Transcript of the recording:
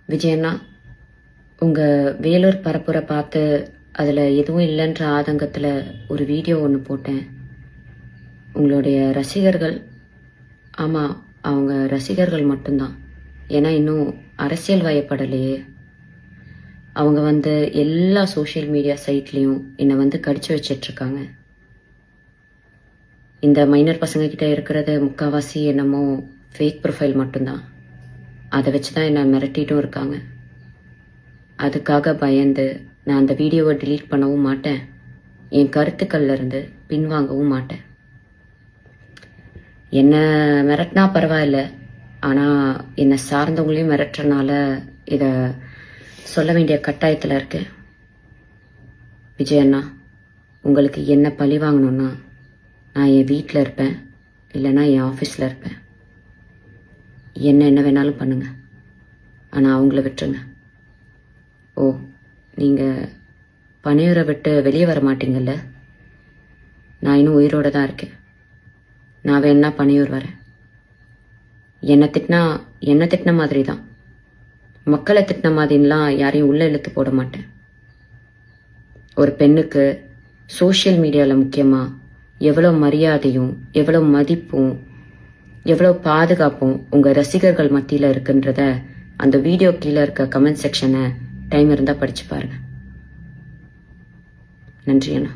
விஜயண்ணா, உங்கள் வேலூர் பரப்புரை பார்த்து அதில் எதுவும் இல்லைன்ற ஆதங்கத்தில் ஒரு வீடியோ ஒன்று போட்டேன். உங்களுடைய ரசிகர்கள், ஆமாம், அவங்க ரசிகர்கள் மட்டும்தான். ஏன்னா இன்னும் அரசியல் வயப்படலையே. அவங்க எல்லா சோஷியல் மீடியா சைட்லேயும் என்னை கடிச்சு வச்சிட்ருக்காங்க. இந்த மைனர் பசங்கக்கிட்ட இருக்கிறது முக்கால்வாசி என்னமோ ஃபேக் ப்ரொஃபைல் மட்டும்தான். அதை வச்சு தான் என்னை மிரட்டிட்டும் இருக்காங்க. அதுக்காக பயந்து நான் அந்த வீடியோவை டிலீட் பண்ணவும் மாட்டேன், என் கருத்துக்கள்ல இருந்து பின்வாங்கவும் மாட்டேன். என்னை மிரட்டினா பரவாயில்ல, ஆனால் என்னை சார்ந்தவங்களையும் மிரட்டுறனால இதை சொல்ல வேண்டிய கட்டாயத்தில் இருக்கேன். விஜயண்ணா, உங்களுக்கு என்ன பழி வாங்கணும்னா நான் என் வீட்டில் இருப்பேன், இல்லைன்னா என் ஆஃபீஸில் இருப்பேன். என்ன வேணாலும் பண்ணுங்க, ஆனால் அவங்கள விட்டுருங்க. ஓ, நீங்கள் பனையூரை விட்டு வெளியே வர மாட்டீங்கல்ல? நான் இன்னும் உயிரோடு தான் இருக்கேன். நான் வேணா பனையூர் வரேன். என்னை திட்டின மாதிரி தான், மக்களை திட்டின மாதிரிலாம் யாரையும் உள்ளே இழுத்து போட மாட்டேன். ஒரு பெண்ணுக்கு சோஷியல் மீடியாவில் முக்கியமாக எவ்வளோ மரியாதையும் எவ்வளோ மதிப்பும் எவ்வளோ பாதுகாப்பும் உங்கள் ரசிகர்கள் மத்தியில் இருக்குன்றத அந்த வீடியோ கீழே இருக்க கமெண்ட் செக்ஷனை டைம் இருந்தால் படித்து பாருங்கள். நன்றி அண்ணா.